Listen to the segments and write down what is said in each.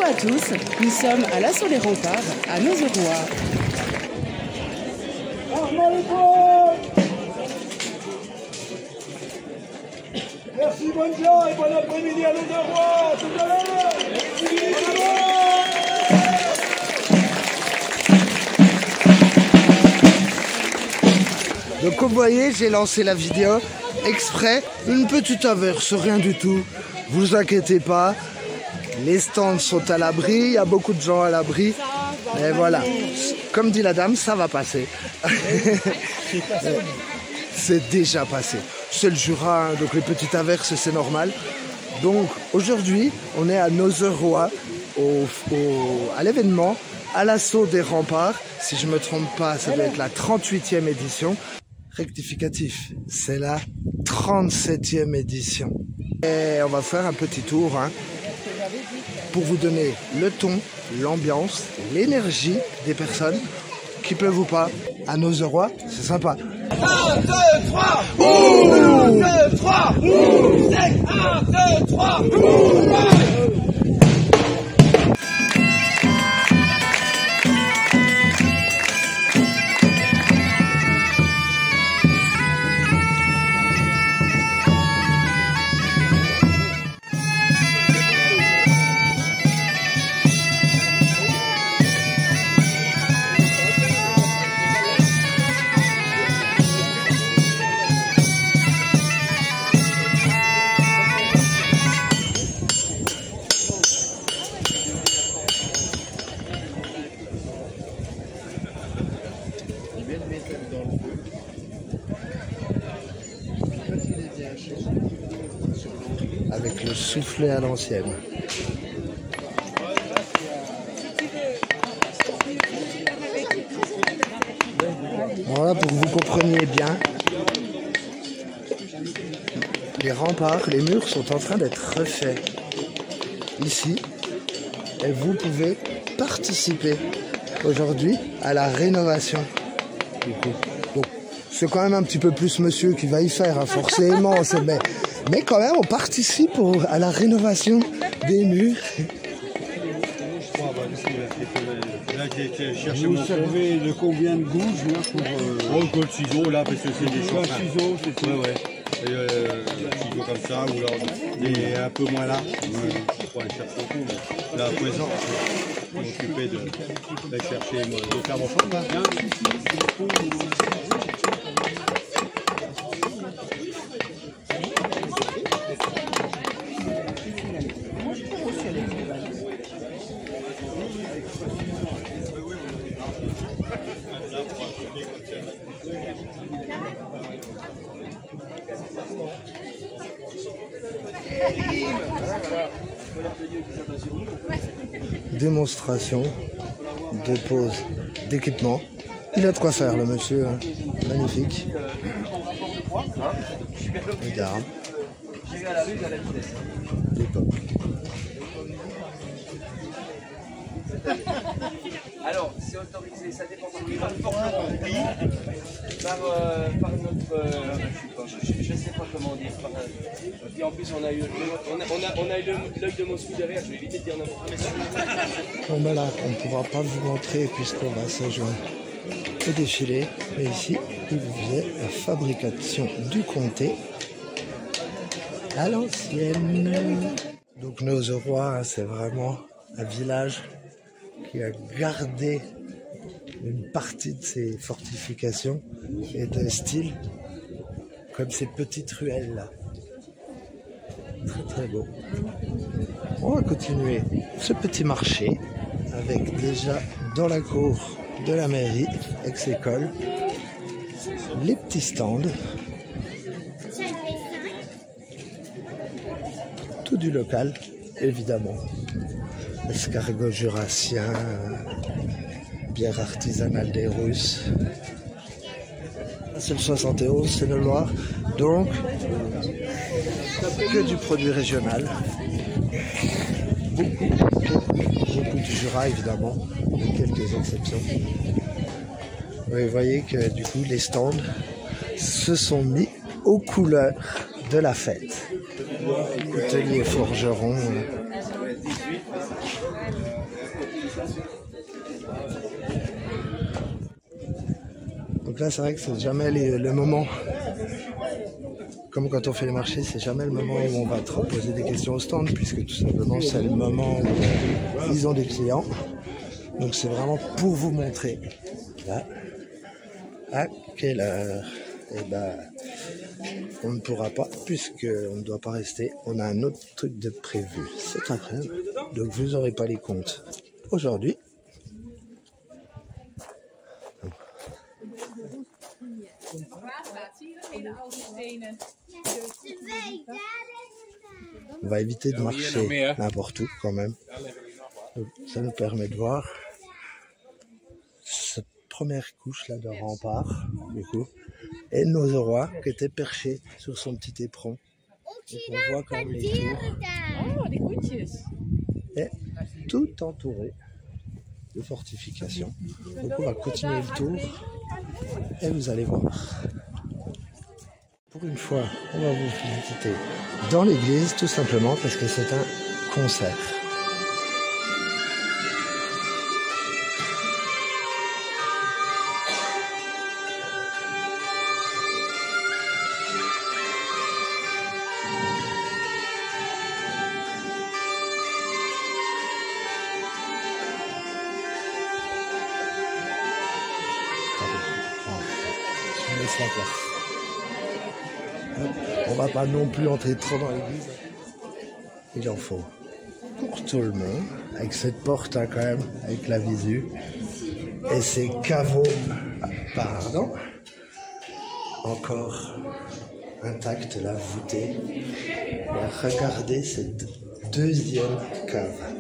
à tous, nous sommes à l'assaut des remparts à Nozerrois. Merci, bonne joie et bon après-midi à Nozerrois. Tout à l'heure. Donc comme vous voyez, j'ai lancé la vidéo exprès, une petite averse, rien du tout. Vous inquiétez pas, les stands sont à l'abri, il y a beaucoup de gens à l'abri. Et voilà, comme dit la dame, ça va passer. C'est déjà passé. C'est le Jura, hein, donc les petites averses, c'est normal. Donc aujourd'hui, on est à Nozerrois, à l'événement, à l'assaut des remparts. Si je ne me trompe pas, ça doit être la 38e édition. Rectificatif, c'est la 37e édition. Et on va faire un petit tour hein, pour vous donner le ton, l'ambiance, l'énergie des personnes qui peuvent ou pas à Nozerrois, c'est sympa. 1, 2, 3, 1, 2, 3, 1, 2, 3, Avec le soufflet à l'ancienne. Voilà, pour que vous compreniez bien, les remparts, les murs sont en train d'être refaits ici et vous pouvez participer aujourd'hui à la rénovation. Donc, c'est quand même un petit peu plus monsieur qui va y faire, hein, forcément, mais quand même on participe à la rénovation des murs. Vous savez de combien de gouges là pour le col ciseau là parce que c'est des choses. ciseaux, c'est ça. Ouais. Et ciseau comme ça ou alors des un peu moins là. Pour aller chercher au coup. Mais là à présent, je m'occuper de chercher de faire mon champ là. Démonstration de pose d'équipement. Il a de quoi faire le monsieur, hein. Magnifique. Regarde. Des pommes. Alors, c'est autorisé, ça dépend du forgeron, oui, par notre, je ne sais pas comment dire, et en plus on a eu l'œil de Moscou derrière, je vais éviter de dire n'importe quoi. Bon ben là, on ne pourra pas vous montrer puisqu'on va se joindre au défilé, mais ici, il faisait la fabrication du comté à l'ancienne. Donc Nozerrois, c'est vraiment un village qui a gardé une partie de ses fortifications et de style, comme ces petites ruelles là. Très très beau. On va continuer ce petit marché avec déjà dans la cour de la mairie, ex-école, les petits stands. Tout du local, évidemment. Escargot jurassien, bière artisanale des Russes. C'est le 71, c'est le Loir. Donc, que du produit régional. Beaucoup du Jura, évidemment, avec quelques exceptions. Vous voyez que du coup, les stands se sont mis aux couleurs de la fête. Hôtelier forgeron. Donc là, c'est vrai que c'est jamais le moment, comme quand on fait les marchés, c'est jamais le moment où on va trop poser des questions au stand, puisque tout simplement c'est le moment où ils ont des clients. Donc c'est vraiment pour vous montrer. Là, à quelle heure? Eh ben, on ne pourra pas, puisqu'on ne doit pas rester. On a un autre truc de prévu cet après-midi. Donc vous n'aurez pas les comptes aujourd'hui. On va éviter de marcher n'importe où quand même. Donc, ça nous permet de voir cette première couche là de rempart, du coup, et nos rois qui étaient perchés sur son petit éperon. Donc on voit quand même les tours. Et tout entouré de fortifications. Donc on va continuer le tour et vous allez voir. Pour une fois, on va vous visiter dans l'église, tout simplement parce que c'est un concert. Je laisse la place. On va pas non plus entrer trop dans l'église. Il en faut pour tout le monde, avec cette porte hein, quand même, avec la visu. Et ces caveaux, pardon, encore intacts, là, voûtés. Et regardez cette deuxième cave.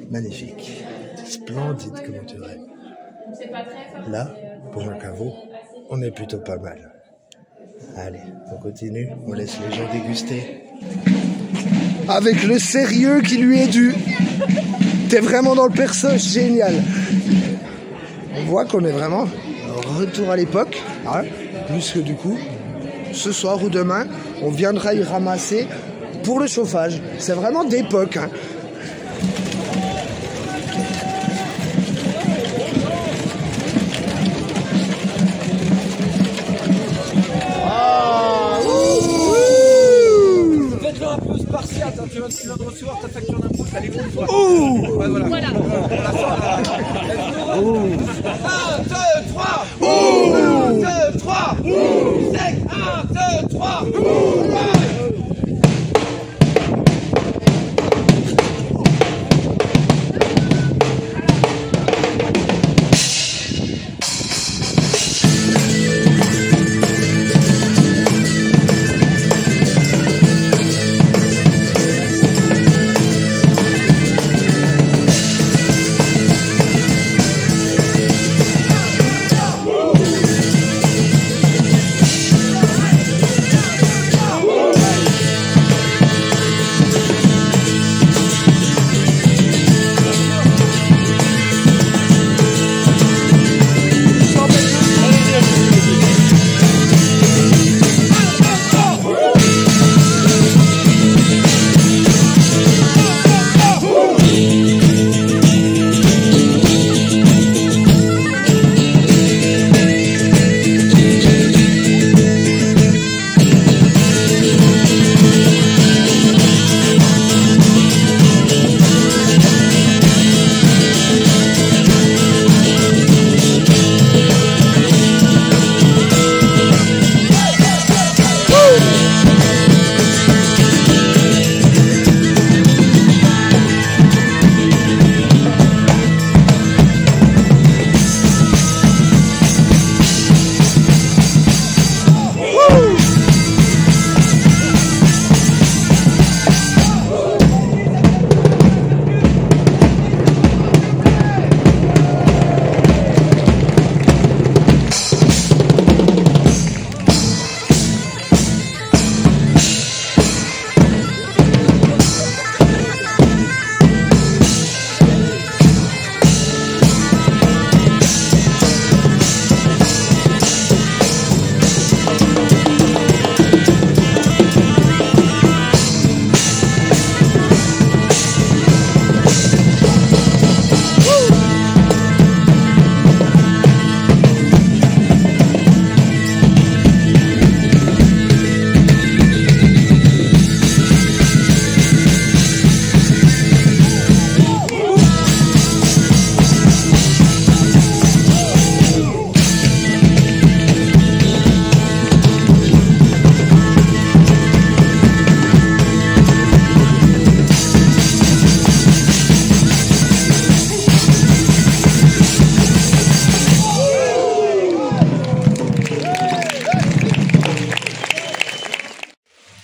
Magnifique, splendide comme on dirait. Là, pour un caveau, on est plutôt pas mal. Allez, on continue, on laisse les gens déguster. Avec le sérieux qui lui est dû. T'es vraiment dans le perso, génial. On voit qu'on est vraiment retour à l'époque, hein, puisque du coup, ce soir ou demain, on viendra y ramasser pour le chauffage. C'est vraiment d'époque, hein. Tu viens de recevoir ta facture d'impôt, t'as les comptes, toi. Ouais, voilà. 1, 2, 3. 1, 2, 3. Sec. 1, 2, 3.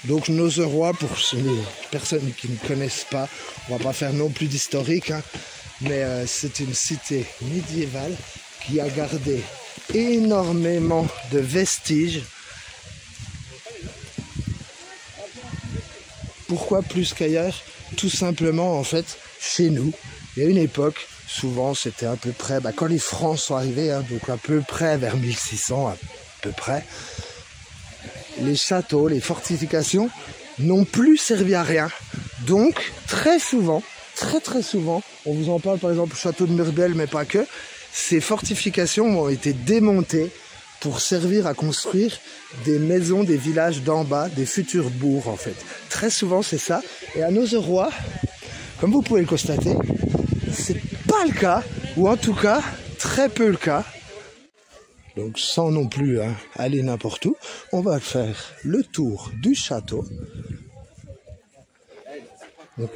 Donc Nozeroy, pour les personnes qui ne connaissent pas, on va pas faire non plus d'historique, hein, mais c'est une cité médiévale qui a gardé énormément de vestiges. Pourquoi plus qu'ailleurs? Tout simplement, en fait, chez nous, il y a une époque, souvent c'était à peu près, quand les Francs sont arrivés, hein, donc à peu près vers 1600, à peu près, les châteaux, les fortifications n'ont plus servi à rien. Donc, très souvent, très souvent, on vous en parle par exemple au château de Mirbel, mais pas que, ces fortifications ont été démontées pour servir à construire des maisons, des villages d'en bas, des futurs bourgs en fait. Très souvent c'est ça. Et à Nozeroy, comme vous pouvez le constater, c'est pas le cas, ou en tout cas très peu le cas. Donc sans non plus aller n'importe où, on va faire le tour du château. Donc,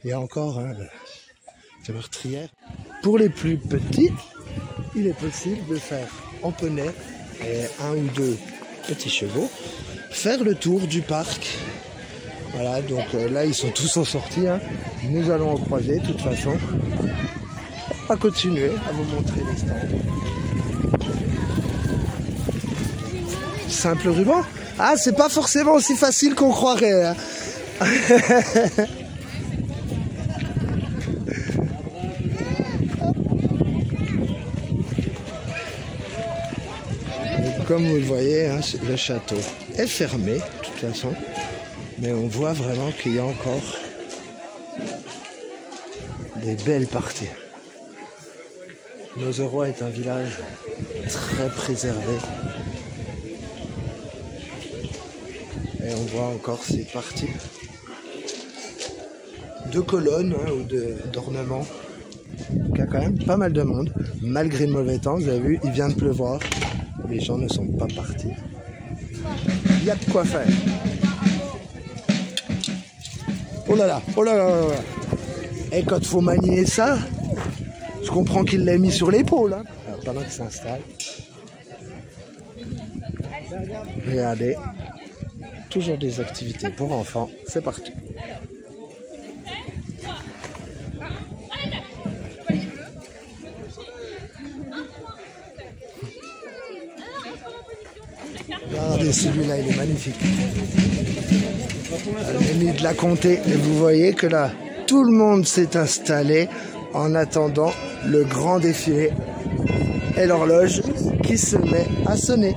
il y a encore la meurtrière. Pour les plus petits, il est possible de faire en poney et 1 ou 2 petits chevaux, faire le tour du parc. Voilà, donc là ils sont tous en sortie, hein. Nous allons en croiser de toute façon. On va continuer à vous montrer les stands. Simple ruban. Ah, c'est pas forcément aussi facile qu'on croirait, hein. Comme vous le voyez, hein, le château est fermé, de toute façon, mais on voit vraiment qu'il y a encore des belles parties. Nozeroy est un village très préservé. Et on voit encore ces parties de colonnes ou d'ornements. Il y a quand même pas mal de monde, malgré le mauvais temps. Vous avez vu, il vient de pleuvoir. Les gens ne sont pas partis. Il y a de quoi faire. Oh là là, oh là là, oh là là. Et quand il faut manier ça, je comprends qu'il l'a mis sur l'épaule. Hein. Alors, pendant qu'il s'installe. Regardez. Toujours des activités pour enfants. C'est parti. Regardez, celui-là, il est magnifique. L'ennemi de la Comté. Et vous voyez que là, tout le monde s'est installé en attendant le grand défilé et l'horloge qui se met à sonner.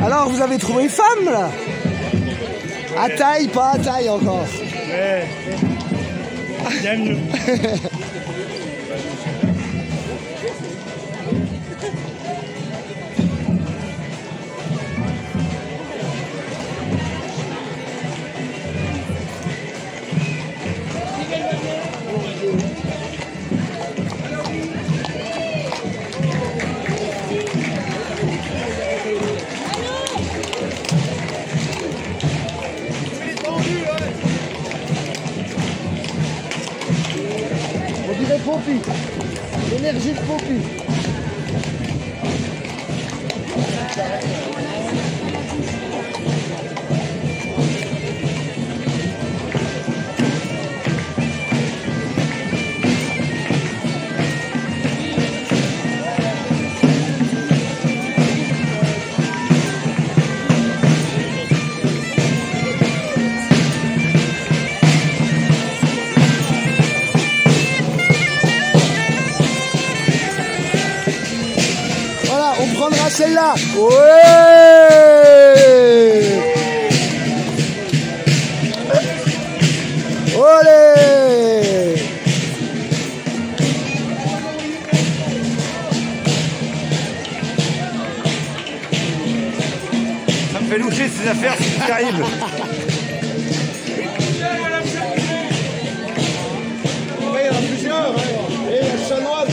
Alors, vous avez trouvé femme, là? À taille, pas à taille encore. Ouais. Bien mieux. On dirait Poppy. L'énergie de Poppy. On prendra celle-là. Ouais. Olé. Ça me fait loucher ces affaires, c'est terrible. Oui, il y en a plusieurs. Et il y a le chanoine.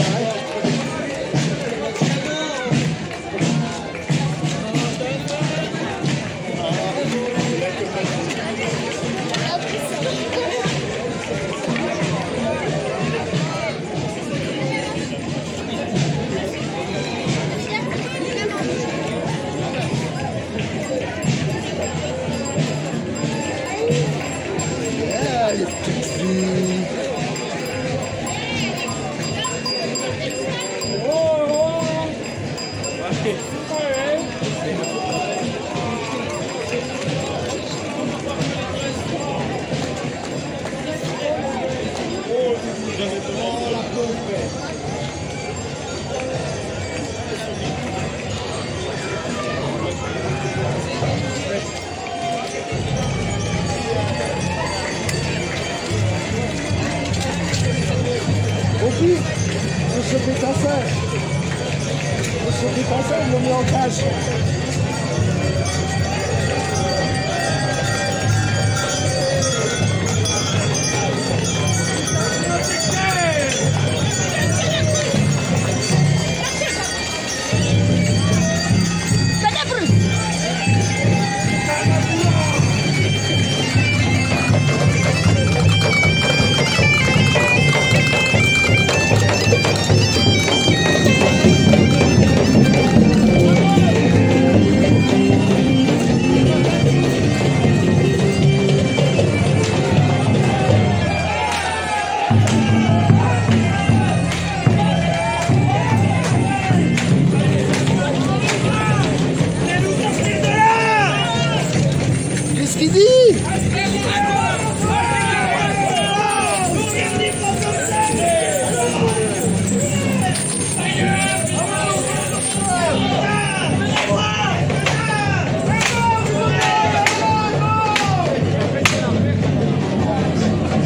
Les petites filles. Poppy, je sautais ta sœur. Je sautais ta sœur, je l'ai mis en cage. Qu'est-ce qu'il dit?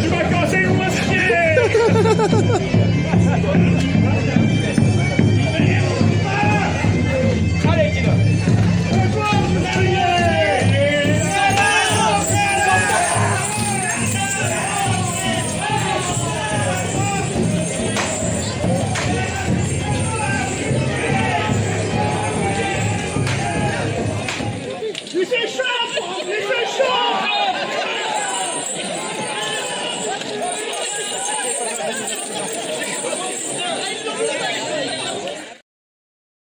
Tu m'as cassé le moitié. Allez, Kida. Tu sais chaud.